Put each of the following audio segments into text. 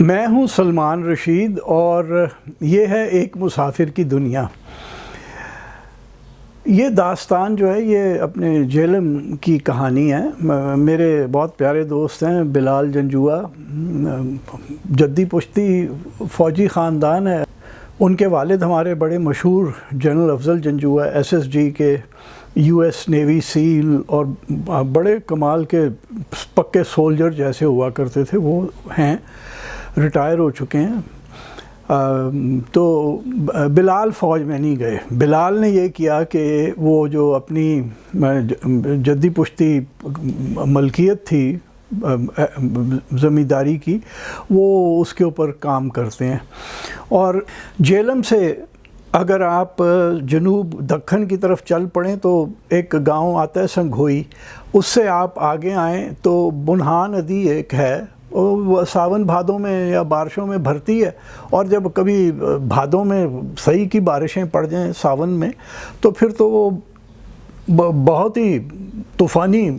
میں ہوں سلمان رشید اور یہ ہے ایک مسافر کی دنیا۔ یہ داستان جو ہے یہ اپنے جہلم کی کہانی ہے۔ میرے بہت پیارے دوست ہیں بلال جنجوعہ، جدی پشتی فوجی خاندان ہے۔ ان کے والد ہمارے بڑے مشہور جنرل افضل جنجوعہ SSG کے US نیوی سیل اور بڑے کمال کے پکے سولجر جیسے ہوا کرتے تھے، وہ ہیں، ریٹائر ہو چکے ہیں۔ تو بلال فوج میں نہیں گئے۔ بلال نے یہ کیا کہ وہ جو اپنی جدی پشتی ملکیت تھی زمینداری کی، وہ اس کے اوپر کام کرتے ہیں۔ اور جہلم سے اگر آپ جنوب دکن کی طرف چل پڑیں تو ایک گاؤں آتا ہے سنگھوئی، اس سے آپ آگے آئیں تو بنہا ندی ایک ہے، وہ ساون بھادوں میں یا بارشوں میں بھرتی ہے، اور جب کبھی بھادوں میں صحیح کی بارشیں پڑ جائیں ساون میں تو پھر تو وہ بہت ہی طوفانی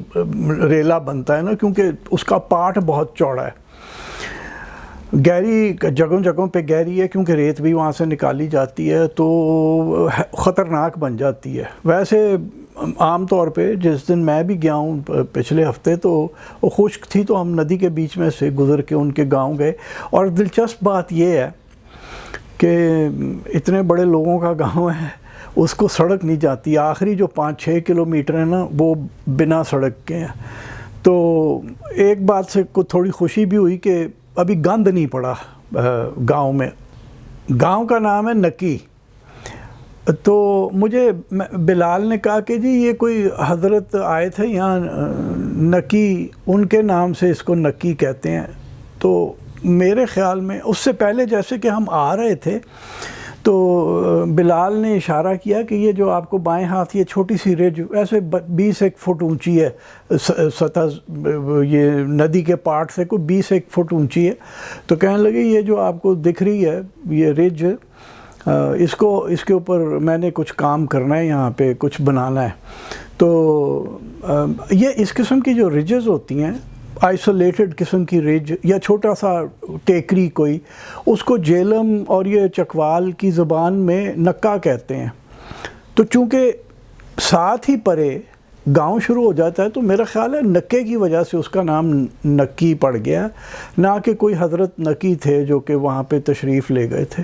ریلا بنتا ہے نا، کیونکہ اس کا پاٹ بہت چوڑا ہے۔ گہری جگہوں جگہوں پہ گہری ہے، کیونکہ ریت بھی وہاں سے نکالی جاتی ہے، تو خطرناک بن جاتی ہے۔ ویسے عام طور پہ جس دن میں بھی گیا ہوں پچھلے ہفتے، تو وہ خشک تھی تو ہم ندی کے بیچ میں سے گزر کے ان کے گاؤں گئے۔ اور دلچسپ بات یہ ہے کہ اتنے بڑے لوگوں کا گاؤں ہے، اس کو سڑک نہیں جاتی، آخری جو 5-6 کلومیٹر ہیں نا وہ بنا سڑک کے ہیں۔ تو ایک بات سے تھوڑی خوشی بھی ہوئی کہ ابھی گند نہیں پڑا گاؤں میں۔ گاؤں کا نام ہے نکی۔ تو مجھے بلال نے کہا کہ جی یہ کوئی حضرت آئے تھے یہاں نکی، ان کے نام سے اس کو نکی کہتے ہیں۔ تو میرے خیال میں اس سے پہلے جیسے کہ ہم آ رہے تھے تو بلال نے اشارہ کیا کہ یہ جو آپ کو بائیں ہاتھ یہ چھوٹی سی رج ایسے 20-1 فٹ اونچی ہے، سطح یہ ندی کے پارٹ سے کوئی 20-1 فٹ اونچی ہے۔ تو کہنے لگے یہ جو آپ کو دکھ رہی ہے یہ رج، اس کے اوپر میں نے کچھ کام کرنا ہے، یہاں پہ کچھ بنانا ہے۔ تو یہ اس قسم کی جو رجز ہوتی ہیں، آئسولیٹڈ قسم کی رج یا چھوٹا سا ٹیکری کوئی، اس کو جہلم اور یہ چکوال کی زبان میں نکا کہتے ہیں۔ تو چونکہ ساتھ ہی پرے گاؤں شروع ہو جاتا ہے تو میرا خیال ہے نکے کی وجہ سے اس کا نام نکی پڑ گیا، نہ کہ کوئی حضرت نکی تھے جو کہ وہاں پہ تشریف لے گئے تھے۔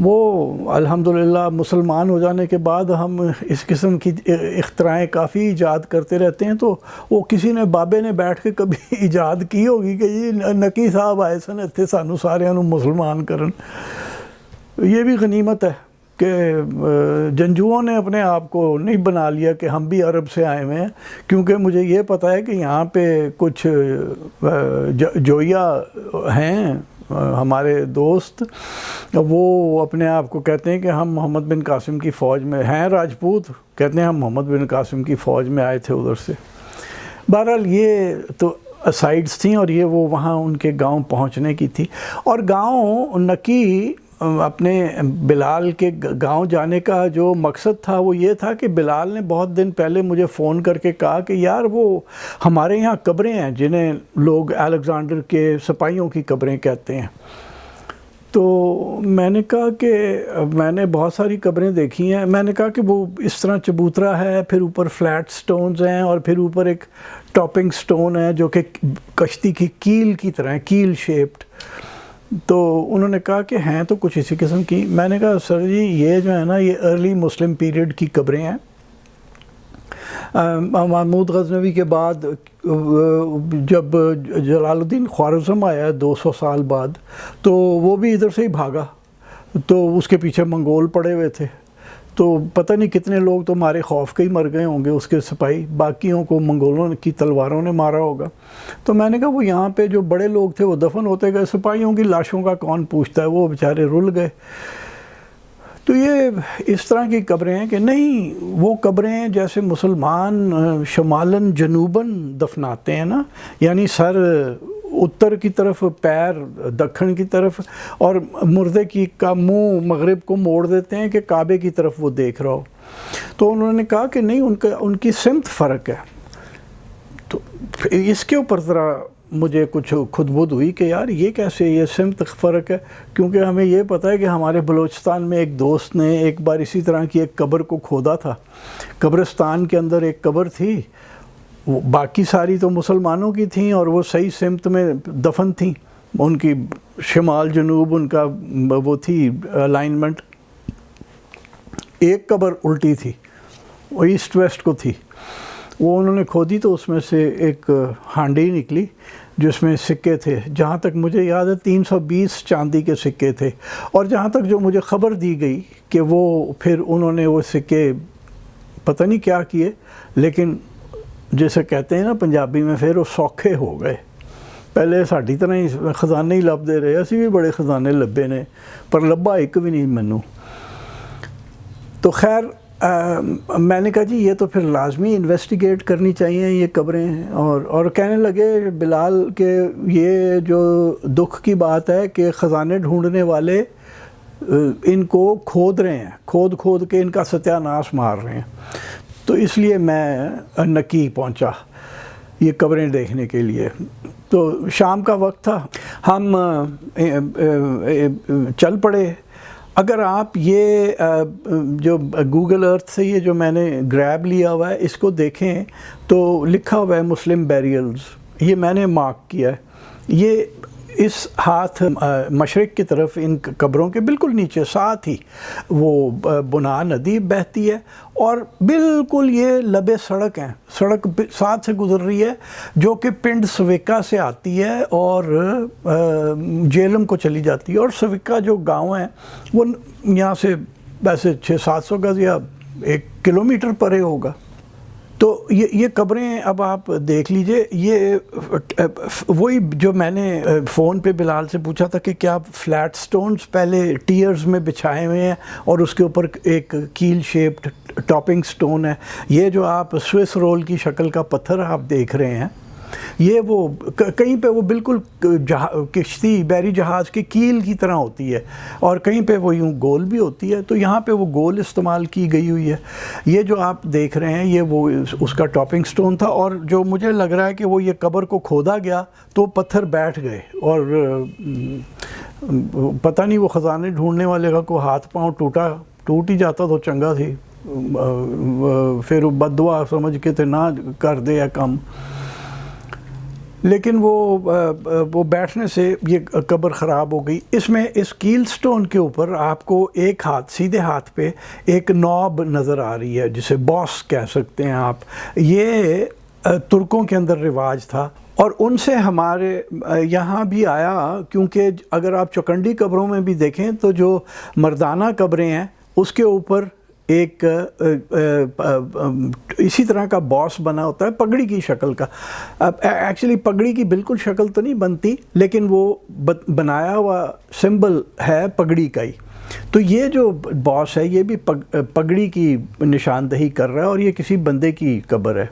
وہ الحمدللہ مسلمان ہو جانے کے بعد ہم اس قسم کی اختراعیں کافی ایجاد کرتے رہتے ہیں، تو وہ کسی نے بابے نے بیٹھ کے کبھی ایجاد کی ہوگی کہ یہ نکی صاحب آئے سن اتنے سانو سارے مسلمان کرن۔ یہ بھی غنیمت ہے کہ جنجوؤں نے اپنے آپ کو نہیں بنا لیا کہ ہم بھی عرب سے آئے ہوئے ہیں، کیونکہ مجھے یہ پتہ ہے کہ یہاں پہ کچھ جویا ہیں ہمارے دوست، وہ اپنے آپ کو کہتے ہیں کہ ہم محمد بن قاسم کی فوج میں ہیں، راجپوت کہتے ہیں ہم محمد بن قاسم کی فوج میں آئے تھے ادھر سے۔ بہرحال یہ تو اسائڈس تھیں، اور یہ وہ وہاں ان کے گاؤں پہنچنے کی تھی۔ اور گاؤں نکی اپنے بلال کے گاؤں جانے کا جو مقصد تھا وہ یہ تھا کہ بلال نے بہت دن پہلے مجھے فون کر کے کہا کہ یار وہ ہمارے یہاں قبریں ہیں جنہیں لوگ الیگزینڈر کے سپاہیوں کی قبریں کہتے ہیں۔ تو میں نے کہا کہ میں نے بہت ساری قبریں دیکھی ہیں، میں نے کہا کہ وہ اس طرح چبوترا ہے، پھر اوپر فلیٹ سٹونز ہیں، اور پھر اوپر ایک ٹاپنگ سٹون ہے جو کہ کشتی کی کیل کی طرح ہے، کیل شیپڈ۔ تو انہوں نے کہا کہ ہیں تو کچھ اسی قسم کی۔ میں نے کہا سر جی یہ جو ہے نا یہ ارلی مسلم پیریڈ کی قبریں ہیں۔ محمود غزنوی کے بعد جب جلال الدین خوارزم آیا 200 سال بعد، تو وہ بھی ادھر سے ہی بھاگا، تو اس کے پیچھے منگول پڑے ہوئے تھے، تو پتہ نہیں کتنے لوگ تو مارے خوف کے ہی مر گئے ہوں گے اس کے سپاہی، باقیوں کو منگولوں کی تلواروں نے مارا ہوگا۔ تو میں نے کہا وہ یہاں پہ جو بڑے لوگ تھے وہ دفن ہوتے گئے، سپاہیوں کی لاشوں کا کون پوچھتا ہے، وہ بیچارے رل گئے۔ تو یہ اس طرح کی قبریں ہیں کہ نہیں، وہ قبریں جیسے مسلمان شمالاً جنوباً دفناتے ہیں نا، یعنی سر اتر کی طرف، پیر دکن کی طرف، اور مردے کا منہ مغرب کو موڑ دیتے ہیں کہ کعبے کی طرف وہ دیکھ رہا ہو۔ تو انہوں نے کہا کہ نہیں، ان کی سمت فرق ہے۔ تو اس کے اوپر ذرا مجھے کچھ خود بدھ ہوئی کہ یار یہ کیسے، یہ سمت فرق ہے، کیونکہ ہمیں یہ پتہ ہے کہ ہمارے بلوچستان میں ایک دوست نے ایک بار اسی طرح کی ایک قبر کو کھودا تھا. قبرستان کے اندر ایک قبر تھی، باقی ساری تو مسلمانوں کی تھیں اور وہ صحیح سمت میں دفن تھیں، ان کی شمال جنوب ان کا وہ تھی الائنمنٹ. ایک قبر الٹی تھی، وہ ایسٹ ویسٹ کو تھی. وہ انہوں نے کھودی تو اس میں سے ایک ہانڈی نکلی جس میں سکے تھے. جہاں تک مجھے یاد ہے 320 چاندی کے سکے تھے. اور جہاں تک جو مجھے خبر دی گئی کہ وہ پھر انہوں نے وہ سکے پتہ نہیں کیا کیے، لیکن جیسے کہتے ہیں نا پنجابی میں، پھر وہ سوکھے ہو گئے. پہلے ساڈی طرح ہی خزانے ہی لب دے رہے، اسی بھی بڑے خزانے لبے نے، پر لبا ایک بھی نہیں مینوں. تو خیر میں نے کہا جی یہ تو پھر لازمی انویسٹیگیٹ کرنی چاہیے یہ قبریں. اور کہنے لگے بلال کہ یہ جو دکھ کی بات ہے کہ خزانے ڈھونڈنے والے ان کو کھود رہے ہیں، کھود کے ان کا ستیہ ناش مار رہے ہیں. تو اس لیے میں نکی پہنچا یہ قبریں دیکھنے کے لیے. تو شام کا وقت تھا، ہم چل پڑے. اگر آپ یہ جو گوگل ارتھ سے یہ جو میں نے گریب لیا ہوا ہے اس کو دیکھیں تو لکھا ہوا ہے مسلم بیریلز، یہ میں نے مارک کیا ہے. یہ اس ہاتھ مشرق کی طرف ان قبروں کے بالکل نیچے ساتھ ہی وہ بنا ندی بہتی ہے، اور بالکل یہ لبے سڑک ہیں، سڑک ساتھ سے گزر رہی ہے جو کہ پنڈ سویکا سے آتی ہے اور جیلم کو چلی جاتی ہے. اور سویکا جو گاؤں ہے وہ یہاں سے ویسے 600-700 گز یا 1 کلومیٹر پرے ہوگا. تو یہ قبریں اب آپ دیکھ لیجئے. یہ وہی جو میں نے فون پہ بلال سے پوچھا تھا کہ کیا فلیٹ سٹونز پہلے ٹیئرز میں بچھائے ہوئے ہیں اور اس کے اوپر ایک کیل شیپڈ ٹاپنگ سٹون ہے. یہ جو آپ سوئس رول کی شکل کا پتھر آپ دیکھ رہے ہیں، یہ وہ کہیں پہ وہ بالکل کشتی بحری جہاز کی کیل کی طرح ہوتی ہے اور کہیں پہ وہ یوں گول بھی ہوتی ہے. تو یہاں پہ وہ گول استعمال کی گئی ہوئی ہے. یہ جو آپ دیکھ رہے ہیں یہ وہ اس کا ٹاپنگ سٹون تھا. اور جو مجھے لگ رہا ہے کہ وہ یہ قبر کو کھودا گیا تو پتھر بیٹھ گئے، اور پتہ نہیں وہ خزانے ڈھونڈنے والے کا کو ہاتھ پاؤں ٹوٹ ہی جاتا تو چنگا تھی، پھر بد دعا سمجھ کے تھے نہ کر دے کم. لیکن وہ بیٹھنے سے یہ قبر خراب ہو گئی. اس میں اس کیل سٹون کے اوپر آپ کو ایک ہاتھ سیدھے ہاتھ پہ ایک نوب نظر آ رہی ہے جسے باس کہہ سکتے ہیں آپ. یہ ترکوں کے اندر رواج تھا اور ان سے ہمارے یہاں بھی آیا، کیونکہ اگر آپ چوکنڈی قبروں میں بھی دیکھیں تو جو مردانہ قبریں ہیں اس کے اوپر ایک اسی طرح کا باس بنا ہوتا ہے پگڑی کی شکل کا. ایکچولی پگڑی کی بالکل شکل تو نہیں بنتی، لیکن وہ بنایا ہوا سمبل ہے پگڑی کا ہی. تو یہ جو باس ہے یہ بھی پگڑی کی نشاندہی کر رہا ہے، اور یہ کسی بندے کی قبر ہے.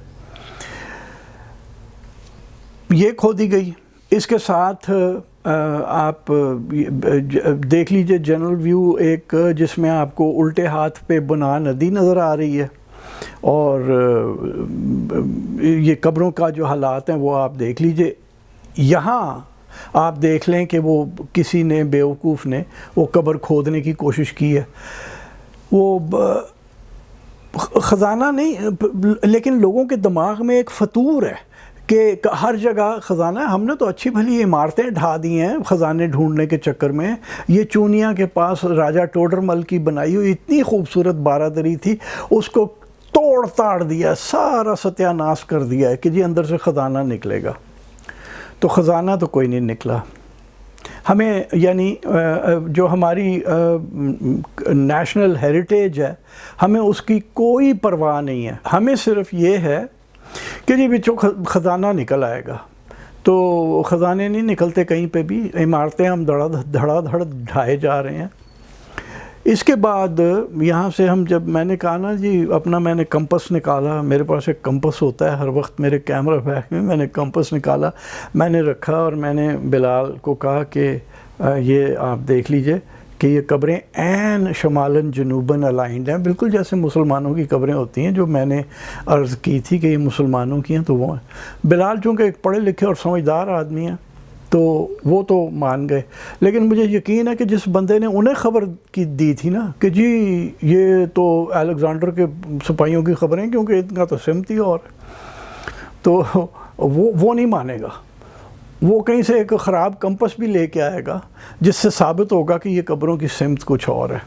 یہ کھودی گئی. اس کے ساتھ آپ دیکھ لیجئے جنرل ویو ایک جس میں آپ کو الٹے ہاتھ پہ بنا ندی نظر آ رہی ہے، اور یہ قبروں کا جو حالات ہیں وہ آپ دیکھ لیجئے. یہاں آپ دیکھ لیں کہ وہ کسی نے بیوقوف نے وہ قبر کھودنے کی کوشش کی ہے. وہ خزانہ نہیں، لیکن لوگوں کے دماغ میں ایک فطور ہے کہ ہر جگہ خزانہ ہے. ہم نے تو اچھی بھلی عمارتیں ڈھا دی ہیں خزانے ڈھونڈنے کے چکر میں. یہ چونیا کے پاس راجہ ٹوڈر مل کی بنائی ہوئی اتنی خوبصورت بارادری تھی، اس کو توڑ تاڑ دیا، سارا ستیہ ناش کر دیا ہے کہ جی اندر سے خزانہ نکلے گا. تو خزانہ تو کوئی نہیں نکلا. ہمیں یعنی جو ہماری نیشنل ہیریٹیج ہے ہمیں اس کی کوئی پرواہ نہیں ہے. ہمیں صرف یہ ہے کہ جی بچوں خزانہ نکل آئے گا. تو خزانے نہیں نکلتے کہیں پہ بھی، عمارتیں ہم دھڑا دھڑ ڈھائے جا رہے ہیں. اس کے بعد یہاں سے ہم جب میں نے کہا نا جی اپنا میں نے کمپس نکالا، میرے پاس ایک کمپس ہوتا ہے ہر وقت میرے کیمرہ بیگ میں، میں نے کمپس نکالا، میں نے رکھا اور میں نے بلال کو کہا کہ یہ آپ دیکھ لیجئے کہ یہ قبریں عین شمالاً جنوباً الائنڈ ہیں، بالکل جیسے مسلمانوں کی قبریں ہوتی ہیں جو میں نے عرض کی تھی کہ یہ مسلمانوں کی ہیں تو وہ ہیں۔ بلال چونکہ ایک پڑھے لکھے اور سمجھدار آدمی ہیں تو وہ تو مان گئے، لیکن مجھے یقین ہے کہ جس بندے نے انہیں خبر کی دی تھی نا کہ جی یہ تو الیگزینڈر کے سپاہیوں کی خبریں، کیونکہ ان کا تو سمت ہی اور ہے، تو وہ نہیں مانے گا، وہ کہیں سے ایک خراب کمپس بھی لے کے آئے گا جس سے ثابت ہوگا کہ یہ قبروں کی سمت کچھ اور ہے۔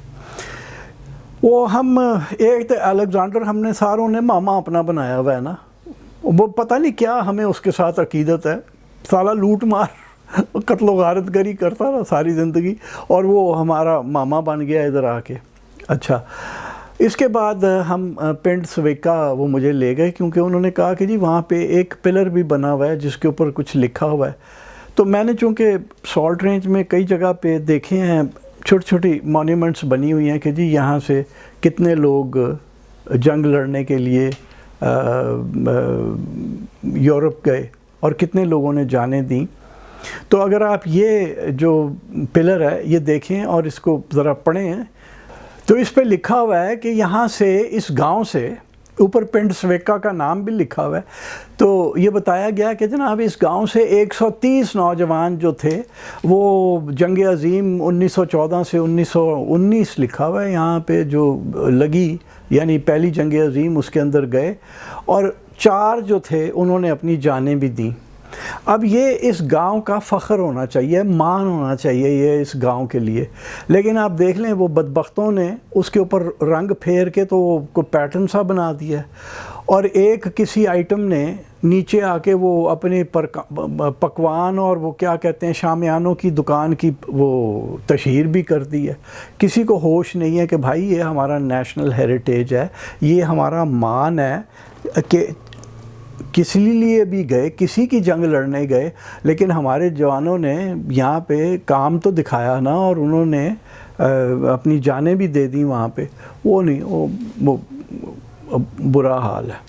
وہ ہم ایک تو الیگزینڈر ہم نے ساروں نے ماما اپنا بنایا ہوا ہے نا، وہ پتہ نہیں کیا ہمیں اس کے ساتھ عقیدت ہے، سالا لوٹ مار قتل و غارت گری کرتا رہا ساری زندگی، اور وہ ہمارا ماما بن گیا ادھر آ کے۔ اچھا، اس کے بعد ہم پنڈ سویکا وہ مجھے لے گئے، کیونکہ انہوں نے کہا کہ جی وہاں پہ ایک پلر بھی بنا ہوا ہے جس کے اوپر کچھ لکھا ہوا ہے۔ تو میں نے چونکہ سالٹ رینج میں کئی جگہ پہ دیکھے ہیں چھوٹی چھوٹی مونیومنٹس بنی ہوئی ہیں کہ جی یہاں سے کتنے لوگ جنگ لڑنے کے لیے یورپ گئے اور کتنے لوگوں نے جانیں دیں۔ تو اگر آپ یہ جو پلر ہے یہ دیکھیں اور اس کو ذرا پڑھیں تو اس پہ لکھا ہوا ہے کہ یہاں سے اس گاؤں سے اوپر پنڈ سویکا کا نام بھی لکھا ہوا ہے، تو یہ بتایا گیا کہ جناب اس گاؤں سے 130 نوجوان جو تھے وہ جنگ عظیم 1914 سے 1919 لکھا ہوا ہے یہاں پہ جو لگی، یعنی پہلی جنگ عظیم اس کے اندر گئے، اور 4 جو تھے انہوں نے اپنی جانیں بھی دیں۔ اب یہ اس گاؤں کا فخر ہونا چاہیے، مان ہونا چاہیے یہ اس گاؤں کے لیے، لیکن آپ دیکھ لیں وہ بدبختوں نے اس کے اوپر رنگ پھیر کے تو وہ کوئی پیٹرن سا بنا دیا ہے، اور ایک کسی آئٹم نے نیچے آ کے وہ اپنے پکوان اور وہ کیا کہتے ہیں شامیانوں کی دکان کی وہ تشہیر بھی کر دی ہے۔ کسی کو ہوش نہیں ہے کہ بھائی یہ ہمارا نیشنل ہیریٹیج ہے، یہ ہمارا مان ہے کہ کسی لیے بھی گئے، کسی کی جنگ لڑنے گئے، لیکن ہمارے جوانوں نے یہاں پہ کام تو دکھایا نا، اور انہوں نے اپنی جانیں بھی دے دیں وہاں پہ، وہ نہیں، وہ برا حال ہے۔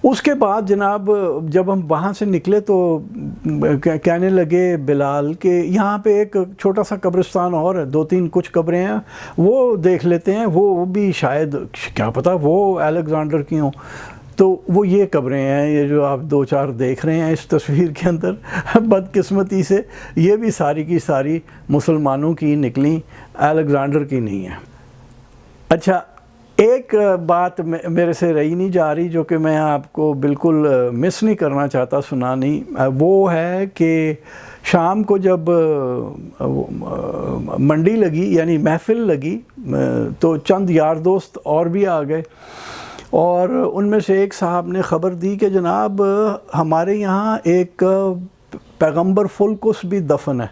اس کے بعد جناب جب ہم وہاں سے نکلے تو کہنے لگے بلال کہ یہاں پہ ایک چھوٹا سا قبرستان اور ہے، 2-3 کچھ قبریں ہیں، وہ دیکھ لیتے ہیں، وہ بھی شاید کیا پتہ وہ الیگزینڈر کی ہوں۔ تو وہ یہ قبریں ہیں، یہ جو آپ 2-4 دیکھ رہے ہیں اس تصویر کے اندر، بدقسمتی سے یہ بھی ساری کی ساری مسلمانوں کی نکلیں، الیگزینڈر کی نہیں ہیں۔ اچھا، ایک بات میرے سے رہی نہیں جا رہی جو کہ میں آپ کو بالکل مس نہیں کرنا چاہتا سنانی، وہ ہے کہ شام کو جب منڈی لگی یعنی محفل لگی تو چند یار دوست اور بھی آ گئے، اور ان میں سے ایک صاحب نے خبر دی کہ جناب ہمارے یہاں ایک پیغمبر فلکس بھی دفن ہے۔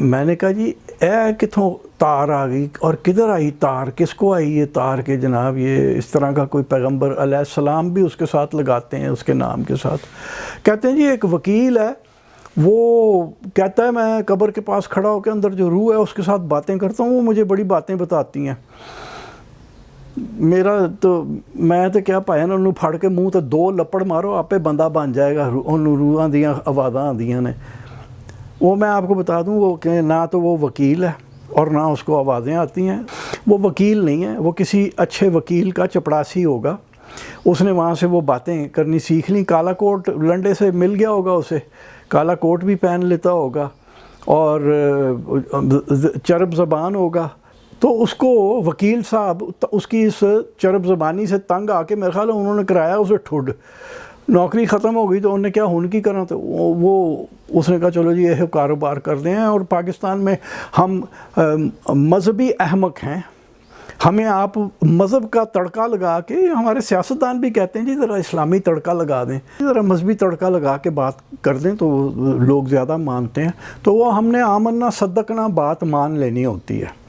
میں نے کہا جی اے کتھوں تار آ گئی، اور کدھر آئی تار، کس کو آئی یہ تار کہ جناب یہ اس طرح کا کوئی پیغمبر علیہ السلام بھی اس کے ساتھ لگاتے ہیں اس کے نام کے ساتھ؟ کہتے ہیں جی ایک وکیل ہے، وہ کہتا ہے میں قبر کے پاس کھڑا ہو کے اندر جو روح ہے اس کے ساتھ باتیں کرتا ہوں، وہ مجھے بڑی باتیں بتاتی ہیں۔ میرا تو میں تو کیا پایا نا انہوں پھڑ کے منہ تو 2 لپڑ مارو آپ پہ بندہ بن جائے گا، انہوں روحاں دیاں آوازاں آندیاں نے۔ وہ میں آپ کو بتا دوں وہ کہ نہ تو وہ وکیل ہے اور نہ اس کو آوازیں آتی ہیں، وہ وکیل نہیں ہے، وہ کسی اچھے وکیل کا چپڑاسی ہوگا، اس نے وہاں سے وہ باتیں کرنی سیکھ لیں، کالا کوٹ لنڈے سے مل گیا ہوگا، اسے کالا کوٹ بھی پہن لیتا ہوگا اور چرب زبان ہوگا، تو اس کو وکیل صاحب اس کی اس چرب زبانی سے تنگ آ کے میرے خیال ہے انہوں نے کرایا اسے ٹھڈ، نوکری ختم ہو گئی تو انہوں نے کیا ہن کی کرنا، تو وہ اس نے کہا چلو جی یہ کاروبار کر دیں۔ اور پاکستان میں ہم مذہبی احمق ہیں، ہمیں آپ مذہب کا تڑکا لگا کے، ہمارے سیاستدان بھی کہتے ہیں جی ذرا اسلامی تڑکا لگا دیں، ذرا مذہبی تڑکا لگا کے بات کر دیں تو لوگ زیادہ مانتے ہیں، تو وہ ہم نے آمنا صدقنا بات مان لینی ہوتی ہے۔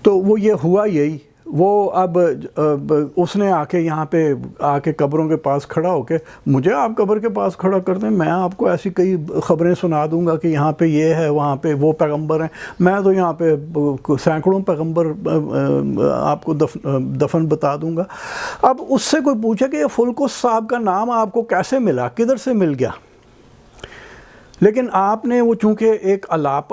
تو وہ یہ ہوا یہی، وہ اب اس نے آ کے یہاں پہ آ کے قبروں کے پاس کھڑا ہو کے مجھے آپ قبر کے پاس کھڑا کر دیں، میں آپ کو ایسی کئی خبریں سنا دوں گا کہ یہاں پہ یہ ہے، وہاں پہ وہ پیغمبر ہیں، میں تو یہاں پہ سینکڑوں پیغمبر آپ کو دفن بتا دوں گا۔ اب اس سے کوئی پوچھے کہ یہ فلکس صاحب کا نام آپ کو کیسے ملا، کدھر سے مل گیا؟ لیکن آپ نے وہ چونکہ ایک الاپ